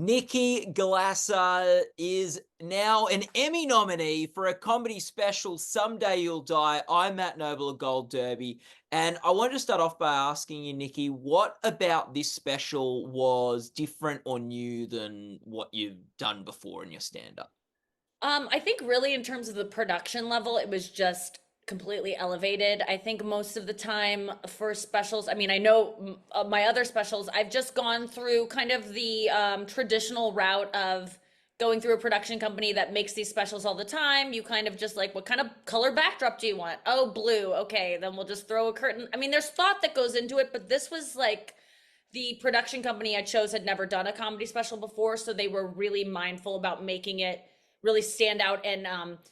Nikki Glaser is now an Emmy nominee for a comedy special, Someday You'll Die. I'm Matt Noble of Gold Derby. And I wanted to start off by asking you, Nikki, what about this special was different or new than what you've done before in your stand-up? I think really in terms of the production level, it was just completely elevated. I think most of the time for specials, I mean, I know my other specials, I've just gone through kind of the traditional route of going through a production company that makes these specials all the time. You kind of just like, what kind of color backdrop do you want? Oh, blue. Okay, then we'll just throw a curtain. I mean, there's thought that goes into it, but this was like the production company I chose had never done a comedy special before, so they were really mindful about making it really stand out. And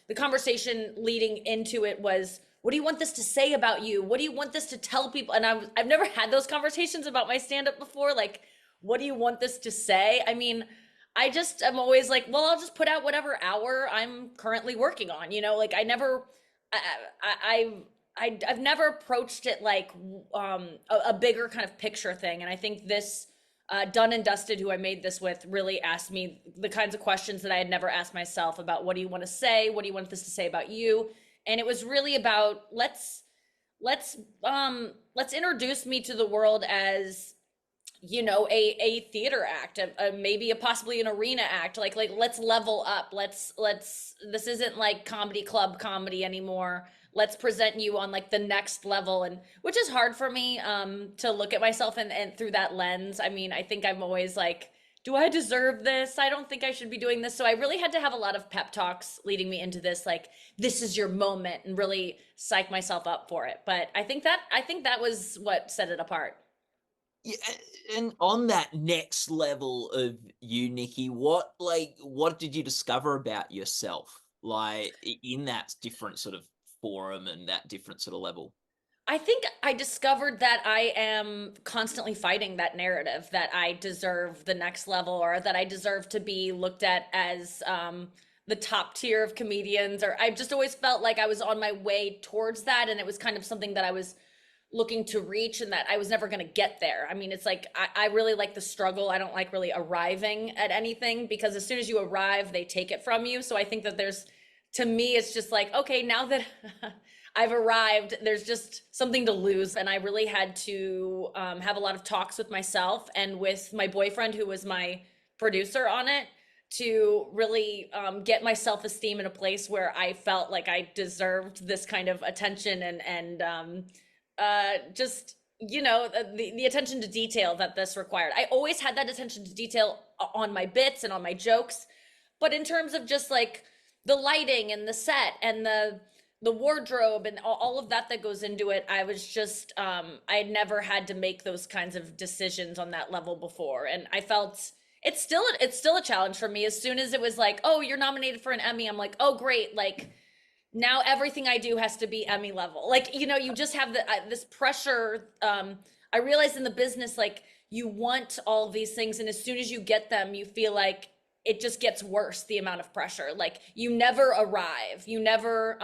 the conversation leading into it was, what do you want this to say about you? What do you want this to tell people? And I've never had those conversations about my stand-up before. Like, what do you want this to say? I mean, I'm always like, well, I'll just put out whatever hour I'm currently working on. Like I've never approached it like a bigger kind of picture thing. And I think this Done and Dusted, who I made this with, really asked me the kinds of questions that I had never asked myself about what do you want to say? What do you want this to say about you? And it was really about let's introduce me to the world as a theater act, maybe a possibly an arena act. Like let's level up. Let's this isn't like comedy club comedy anymore. Let's present you on like the next level, and which is hard for me to look at myself and through that lens. I mean, I think I'm always like, do I deserve this? I don't think I should be doing this. So I really had to have a lot of pep talks leading me into this, like, this is your moment, and really psych myself up for it. But I think that was what set it apart. Yeah, and on that next level of you, Nikki, what did you discover about yourself, like in that different sort of forum and that different sort of level? I think I discovered that I am constantly fighting that narrative that I deserve the next level, or that I deserve to be looked at as the top tier of comedians. Or I just always felt like I was on my way towards that, and it was kind of something that I was looking to reach, and that I was never going to get there. I mean, it's like I really like the struggle. I don't like really arriving at anything, because as soon as you arrive, they take it from you. So I think that to me, it's just like, okay, now that I've arrived, there's just something to lose. And I really had to have a lot of talks with myself and with my boyfriend, who was my producer on it, to really get my self-esteem in a place where I felt like I deserved this kind of attention, and just the attention to detail that this required. I always had that attention to detail on my bits and on my jokes, but in terms of just like the lighting and the set and the wardrobe and all of that that goes into it, I was just I had never had to make those kinds of decisions on that level before, and I felt it's still a challenge for me. As soon as it was like, oh, you're nominated for an Emmy, I'm like, oh great, like now everything I do has to be Emmy level. Like, you just have this pressure. I realized in the business, like, you want all these things, and as soon as you get them, you feel like it just gets worse, the amount of pressure. Like, you never arrive. You never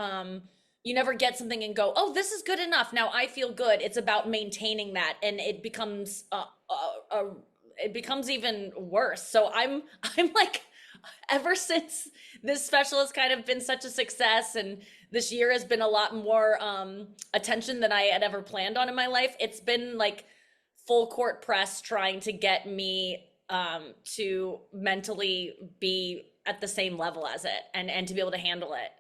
get something and go, oh, this is good enough. Now I feel good. It's about maintaining that, and it becomes even worse. So I'm like, ever since this special has kind of been such a success, and this year has been a lot more attention than I had ever planned on in my life, it's been like full court press trying to get me to mentally be at the same level as it, and to be able to handle it.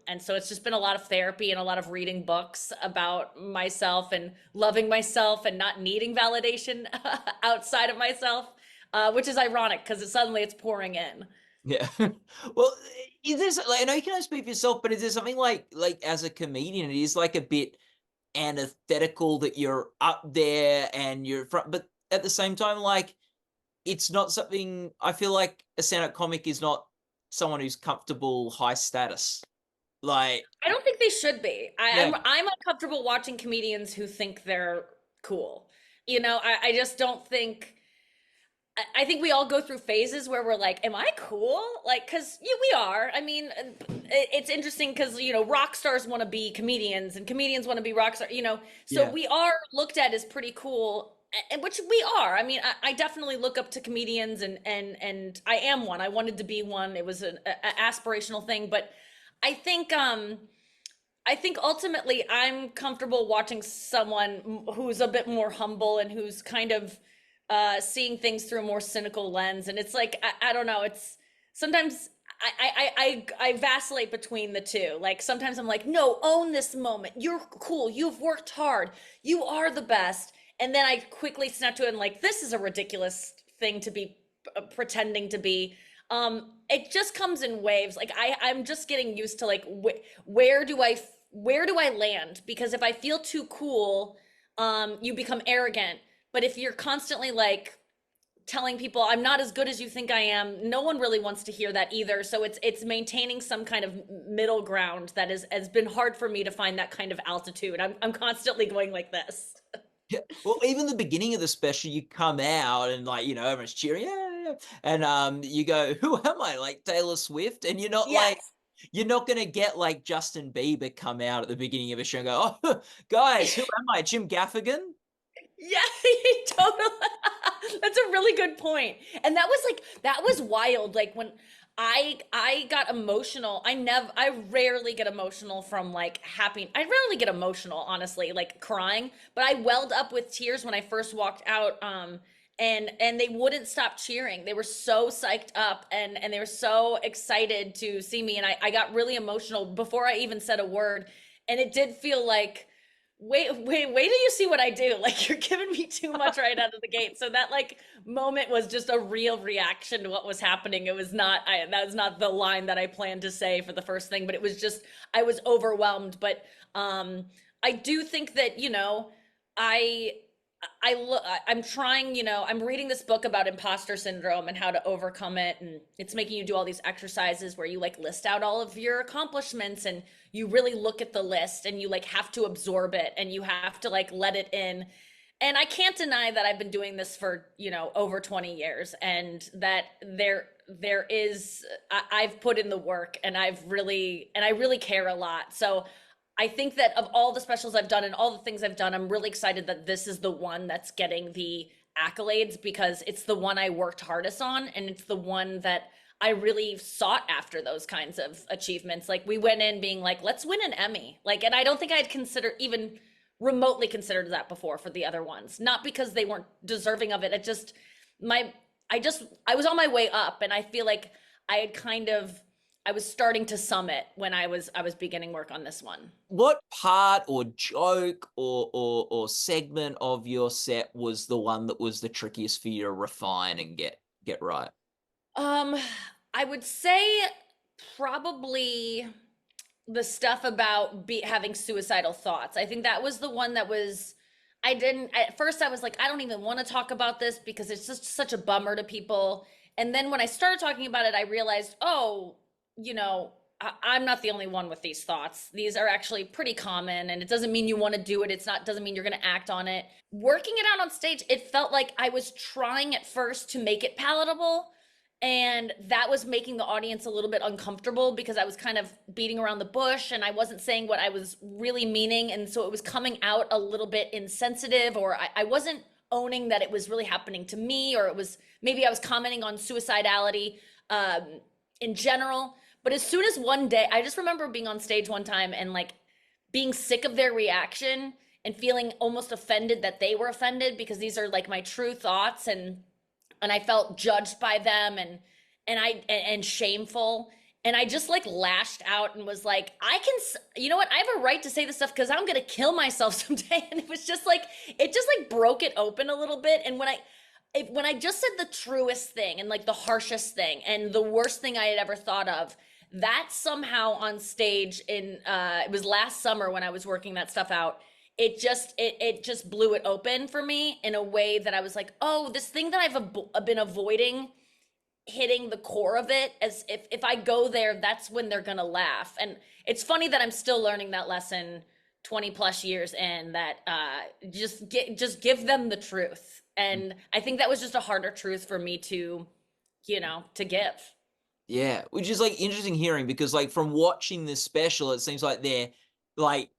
And so it's just been a lot of therapy and a lot of reading books about myself and loving myself and not needing validation outside of myself, which is ironic because suddenly it's pouring in. Yeah. Well, is this like, I know you can only speak for yourself, but is there something like as a comedian, it is like a bit antithetical that you're up there and you're front, but at the same time, like it's not something I feel like a stand-up comic is not someone who's comfortable high status. Like, I don't think they should be. yeah, I'm uncomfortable watching comedians who think they're cool. I just don't think. I think we all go through phases where we're like, "Am I cool?" Like, because yeah, we are. I mean, it's interesting because rock stars want to be comedians, and comedians want to be rock stars. So yeah. we are looked at as pretty cool and which we are. I mean, I definitely look up to comedians, and I am one. I wanted to be one. It was an aspirational thing, but I think I think ultimately I'm comfortable watching someone who's a bit more humble and who's kind of seeing things through a more cynical lens. And it's like I don't know. It's sometimes I vacillate between the two. Like sometimes I'm like, no, own this moment. You're cool. You've worked hard. You are the best. And then I quickly snap to it and like, this is a ridiculous thing to be pretending to be. It just comes in waves. Like I'm just getting used to like where do I where do I land? Because if I feel too cool, you become arrogant. But if you're constantly like telling people I'm not as good as you think I am, no one really wants to hear that either. So it's maintaining some kind of middle ground that is has been hard for me to find that kind of altitude. I'm constantly going like this. Yeah. Well, even the beginning of the special, you come out and like, everyone's cheering, yeah, yeah. And you go, who am I? Like Taylor Swift? And Yes. you're not gonna get like Justin Bieber come out at the beginning of a show and go, oh, guys, who am I? Jim Gaffigan? Yeah, totally. That's a really good point. And that was like that was wild. Like when I got emotional. I rarely get emotional from like happy. I rarely get emotional, honestly, like crying, but I welled up with tears when I first walked out and they wouldn't stop cheering. They were so psyched up and they were so excited to see me and I got really emotional before I even said a word. And it did feel like wait till you see what I do. Like you're giving me too much right out of the gate. So that like moment was just a real reaction to what was happening. It was not that was not the line that I planned to say for the first thing, but it was just I was overwhelmed. But I do think that, I I'm trying, I'm reading this book about imposter syndrome and how to overcome it. And it's making you do all these exercises where you like list out all of your accomplishments and you really look at the list and you like have to absorb it and you have to like let it in. And I can't deny that I've been doing this for, over 20 years and that there is I've put in the work and I really care a lot. So I think that of all the specials I've done and all the things I've done, I'm really excited that this is the one that's getting the accolades because it's the one I worked hardest on and it's the one that I really sought after those kinds of achievements. Like we went in being like, let's win an Emmy. Like, and I don't think I'd consider even remotely considered that before for the other ones. Not because they weren't deserving of it. It just my I was on my way up and I feel like I had kind of I was starting to summit when I was beginning work on this one. What part or joke or segment of your set was the one that was the trickiest for you to refine and get right? Um, I would say probably the stuff about having suicidal thoughts. I think that was the one that was I didn't at first I was like I don't even want to talk about this because it's just such a bummer to people. And then when I started talking about it, I realized, oh, I'm not the only one with these thoughts. These are actually pretty common, and it doesn't mean you want to do it. It's not doesn't mean you're going to act on it. Working it out on stage, it felt like I was trying at first to make it palatable, and that was making the audience a little bit uncomfortable because I was kind of beating around the bush and I wasn't saying what I was really meaning, and so it was coming out a little bit insensitive, or I wasn't owning that it was really happening to me, or it was maybe I was commenting on suicidality in general. But as soon as one day, I just remember being on stage one time and like being sick of their reaction and feeling almost offended that they were offended because these are like my true thoughts and I felt judged by them and shameful. And I just like lashed out and was like, you know what? I have a right to say this stuff because I'm going to kill myself someday. And it was just like, it just like broke it open a little bit. And when I just said the truest thing and like the harshest thing and the worst thing I had ever thought of, that somehow on stage it was last summer when I was working that stuff out. It just blew it open for me in a way that I was like, oh, this thing that I've been avoiding hitting the core of it, as if I go there, that's when they're gonna laugh. And it's funny that I'm still learning that lesson 20 plus years in, that just give them the truth. And I think that was just a harder truth for me to give. Yeah, which is like interesting hearing because like from watching this special, it seems like they're like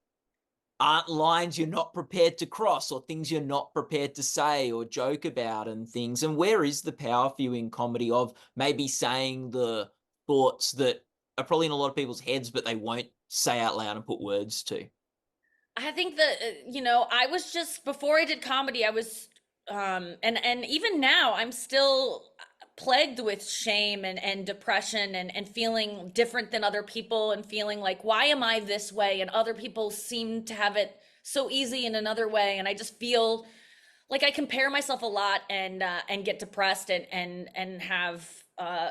aren't lines you're not prepared to cross or things you're not prepared to say or joke about and things. And where is the power for you in comedy of maybe saying the thoughts that are probably in a lot of people's heads, but they won't say out loud and put words to? I think that I was just before I did comedy, I was and even now I'm still plagued with shame and depression and feeling different than other people and feeling like why am I this way and other people seem to have it so easy in another way, and I just feel like I compare myself a lot and get depressed and have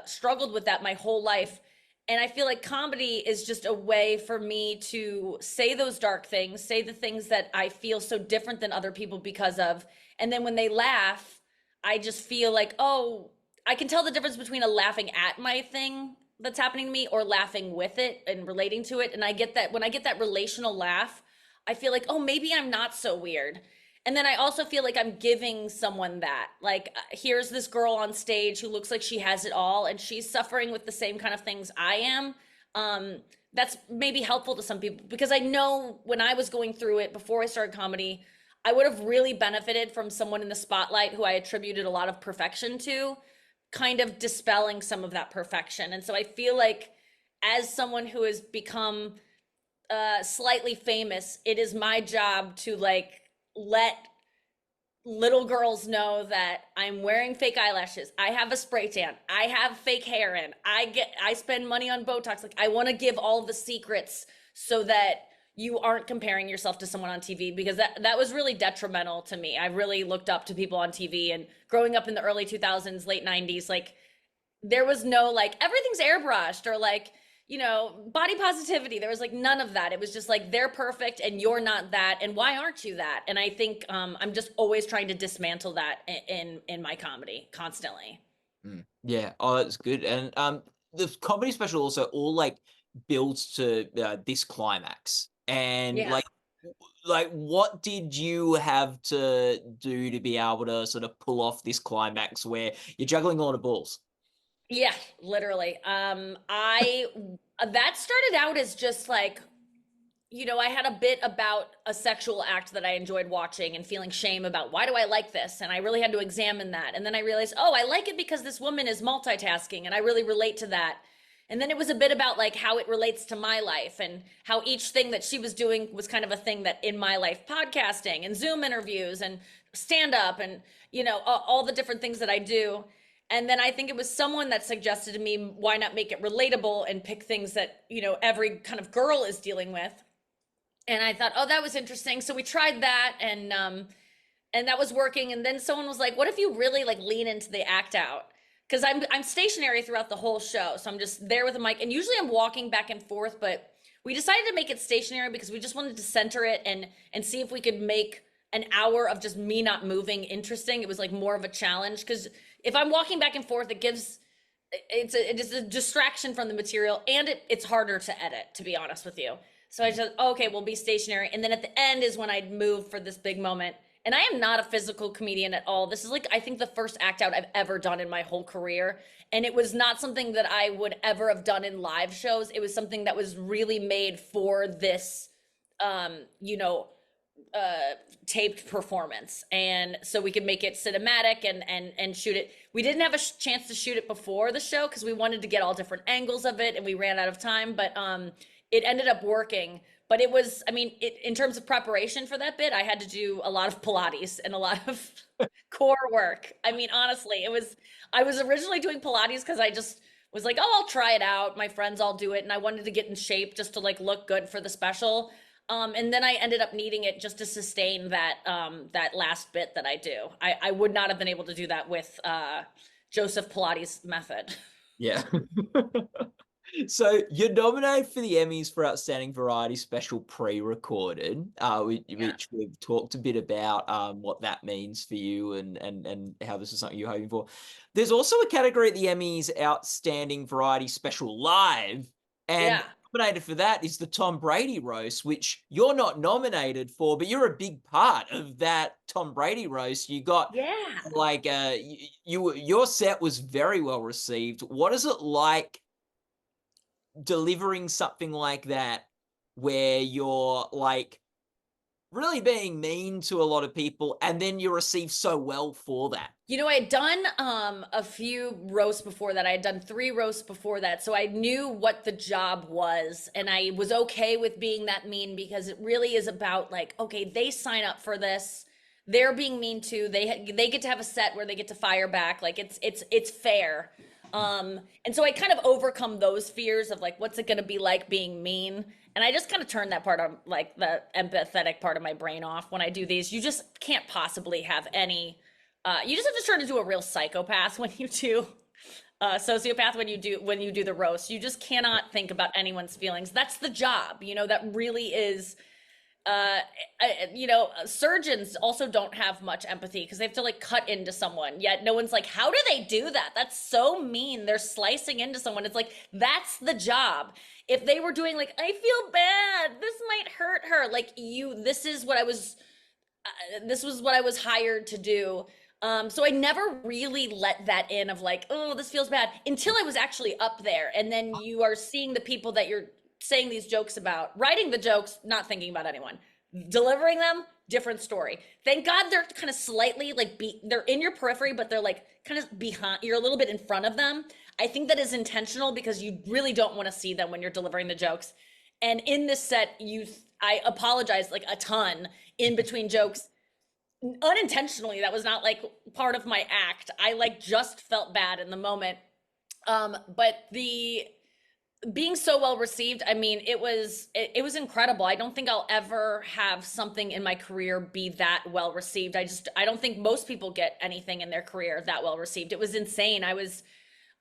struggled with that my whole life. And I feel like comedy is just a way for me to say those dark things, say the things that I feel so different than other people because of. And then when they laugh, I just feel like, oh, I can tell the difference between a laughing at my thing that's happening to me or laughing with it and relating to it. And I get that when I get that relational laugh, I feel like, oh, maybe I'm not so weird. And then I also feel like I'm giving someone that. Like, here's this girl on stage who looks like she has it all, and she's suffering with the same kind of things I am. That's maybe helpful to some people because I know when I was going through it before I started comedy, I would have really benefited from someone in the spotlight who I attributed a lot of perfection to, kind of dispelling some of that perfection. And so I feel like as someone who has become slightly famous, it is my job to like let little girls know that I'm wearing fake eyelashes. I have a spray tan. I have fake hair in. I spend money on Botox. Like I want to give all the secrets so that you aren't comparing yourself to someone on TV because that was really detrimental to me. I really looked up to people on TV and growing up in the early 2000s, late 90s, like there was no like everything's airbrushed or like body positivity. There was like none of that. It was just like they're perfect and you're not that, and why aren't you that? And I think I'm just always trying to dismantle that in my comedy constantly. Yeah. Oh, that's good. And the comedy special also all like builds to this climax. And Yeah. like what did you have to do to be able to sort of pull off this climax where you're juggling a lot of balls? Yeah, literally. I that started out as just like I had a bit about a sexual act that I enjoyed watching and feeling shame about why do I like this? And I really had to examine that. And then I realized, oh, I like it because this woman is multitasking and I really relate to that. And then it was a bit about like how it relates to my life and how each thing that she was doing was kind of a thing that in my life, podcasting and Zoom interviews and stand up and, all the different things that I do. And then I think it was someone that suggested to me, why not make it relatable and pick things that, every kind of girl is dealing with. And I thought, oh, that was interesting. So we tried that, and that was working. And then someone was like, "What if you really like lean into the act out?" Because I'm stationary throughout the whole show, so I'm just there with a mic, and usually I'm walking back and forth. But we decided to make it stationary because we just wanted to center it and see if we could make an hour of just me not moving interesting. It was like more of a challenge because if I'm walking back and forth, it is a distraction from the material, and it's harder to edit, to be honest with you. So I just, okay, we'll be stationary. And then at the end is when I'd move for this big moment. And I am not a physical comedian at all. This is like, I think the first act out I've ever done in my whole career. And it was not something that I would ever have done in live shows. It was something that was really made for this, um, you know, taped performance, and so we could make it cinematic and shoot it. We didn't have a chance to shoot it before the show because we wanted to get all different angles of it, and we ran out of time. But it ended up working. But it was, I mean, in terms of preparation for that bit, I had to do a lot of Pilates and a lot of core work. I mean, honestly, I was originally doing Pilates because I just was like, oh, I'll try it out. My friends all do it, and I wanted to get in shape just to like look good for the special. And then I ended up needing it just to sustain that last bit that I do. I would not have been able to do that with Joseph Pilates' method. Yeah. So you're nominated for the Emmys for Outstanding Variety Special Pre-Recorded, Yeah. which we've talked a bit about what that means for you and how this is something you're hoping for. There's also a category at the Emmys, Outstanding Variety Special Live, and Yeah. nominated for that is the Tom Brady roast, which you're not nominated for, but you're a big part of that Tom Brady roast. You got Yeah. like your set was very well received. What is it like delivering something like that where you're like really being mean to a lot of people, and then you're received so well for that. You know, I had done a few roasts before that. I had done 3 roasts before that, so I knew what the job was, and I was okay with being that mean because it really is about like, okay, they sign up for this, they're being mean too. They get to have a set where they get to fire back. Like it's fair. And so I kind of overcome those fears of like, what's it going to be like being mean? And I just kind of turn that part of like the empathetic part of my brain off when I do these. You just can't possibly have any you just have to turn into a real psychopath when you do sociopath when you do the roast. You just cannot think about anyone's feelings. That's the job, you know, that really is uh you know, surgeons also don't have much empathy because they have to like cut into someone, yet no one's like, how do they do that? That's so mean. They're slicing into someone. It's like, that's the job. If they were doing like, I feel bad, this might hurt her, like, this was what I was hired to do. So I never really let that in of like, oh, this feels bad, until I was actually up there. And then you are seeing the people that you're saying these jokes about, writing the jokes, not thinking about anyone, delivering them, different story. Thank God they're kind of slightly like, they're in your periphery, but they're like kind of behind, you're a little bit in front of them. I think that is intentional because you really don't want to see them when you're delivering the jokes. And in this set, I apologized like a ton in between jokes, unintentionally. That was not like part of my act. I like just felt bad in the moment. But the being so well received, I mean, it was incredible. I don't think I'll ever have something in my career be that well received. I don't think most people get anything in their career that well received. It was insane. I was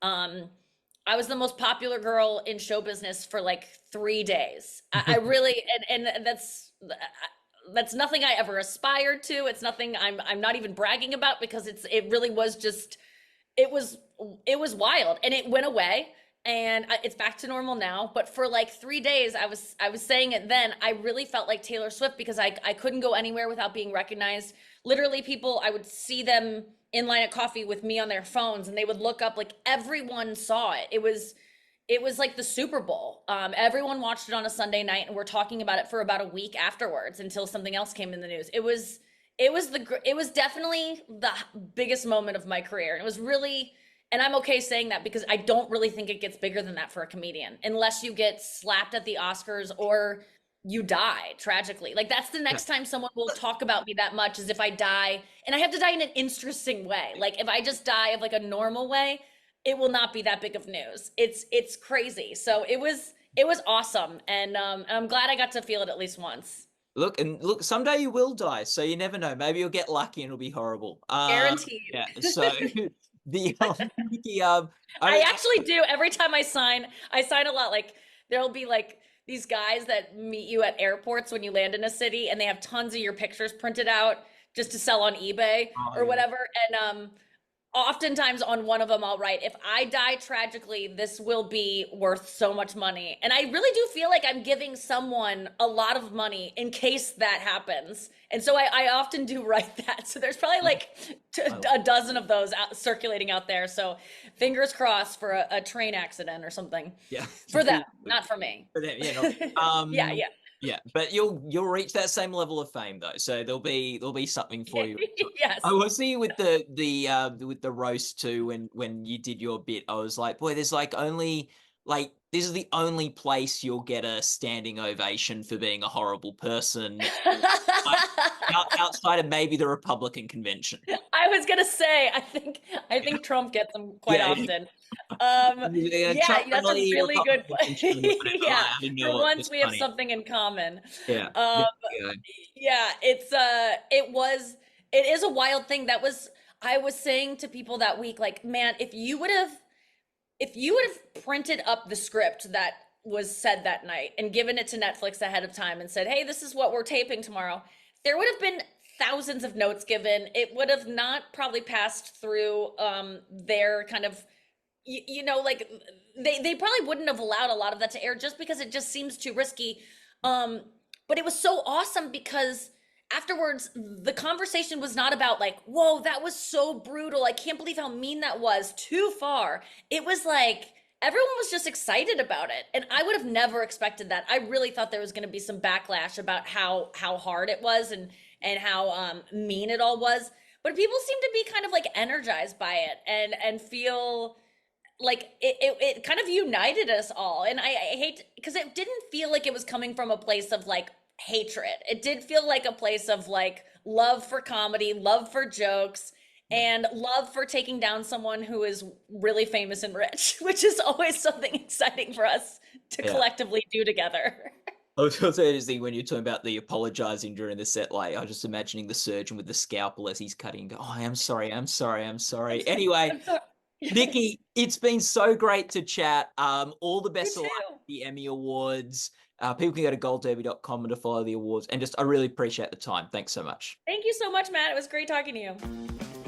the most popular girl in show business for like 3 days. I really, and that's nothing I ever aspired to. It's nothing I'm not even bragging about, because it really was just, it was wild, and it went away, and it's back to normal now. But for like 3 days, I was saying it then, I really felt like Taylor Swift, because I couldn't go anywhere without being recognized. Literally, people, I would see them in line at coffee with me on their phones, and they would look up, like everyone saw it. It was like the Super Bowl. Everyone watched it on a Sunday night, and we're talking about it for about a week afterwards until something else came in the news. It was definitely the biggest moment of my career. And it was really, and I'm okay saying that, because I don't really think it gets bigger than that for a comedian, unless you get slapped at the Oscars or you die tragically. Like, that's the next time someone will talk about me that much, is if I die, and I have to die in an interesting way. Like, if I just die of like a normal way, it will not be that big of news. It's crazy. So it was awesome, and I'm glad I got to feel it at least once. Look, someday you will die, so you never know. Maybe you'll get lucky and it'll be horrible. Guaranteed. Yeah. So the Nikki, I actually do. Every time I sign a lot. Like, there'll be like these guys that meet you at airports when you land in a city, and they have tons of your pictures printed out just to sell on eBay oh, or yeah. whatever. And oftentimes on one of them, I'll write, if I die tragically, this will be worth so much money. And I really do feel like I'm giving someone a lot of money in case that happens. And so I often do write that. So there's probably like a dozen of those circulating out there. So fingers crossed for a train accident or something. Yeah. For them, not for me. For them, yeah. No. Yeah, yeah. Yeah, but you'll reach that same level of fame though, so there'll be something for you. Yes. I was see with with the roast too, when you did your bit, I was like, boy, there's like only like this is the only place you'll get a standing ovation for being a horrible person, outside of maybe the Republican convention. I was gonna say, I think Trump gets them quite Yeah, often. yeah, Yeah, Trump that's a rally, really good Republican point. convention, whatever. Yeah, I didn't know for what once was we have funny. something in common. Yeah, Um, yeah. yeah, it is a wild thing. I was saying to people that week, like, man, if you would have printed up the script that was said that night and given it to Netflix ahead of time and said, hey, this is what we're taping tomorrow, there would have been thousands of notes given. It would have not probably passed through their kind of, you know, like they probably wouldn't have allowed a lot of that to air, just because it just seems too risky. But it was so awesome, because afterwards the conversation was not about like, whoa, that was so brutal, I can't believe how mean that was, too far. It was like, everyone was just excited about it. And I would have never expected that. I really thought there was going to be some backlash about how hard it was and how mean it all was. But people seem to be kind of like energized by it and feel like it kind of united us all. And I hate, because it didn't feel like it was coming from a place of like hatred. It did feel like a place of like love for comedy, love for jokes, and love for taking down someone who is really famous and rich, which is always something exciting for us to Yeah. collectively do together. I was also interesting when you're talking about the apologizing during the set. Like, I was just imagining the surgeon with the scalpel as he's cutting. Oh, I am sorry. I'm sorry. I'm I'm sorry. sorry. Anyway, I'm sorry. Nikki, it's been so great to chat. All the You best of luck too. at the Emmy Awards. People can go to goldderby.com and to follow the awards. And just, I really appreciate the time. Thanks so much. Thank you so much, Matt. It was great talking to you.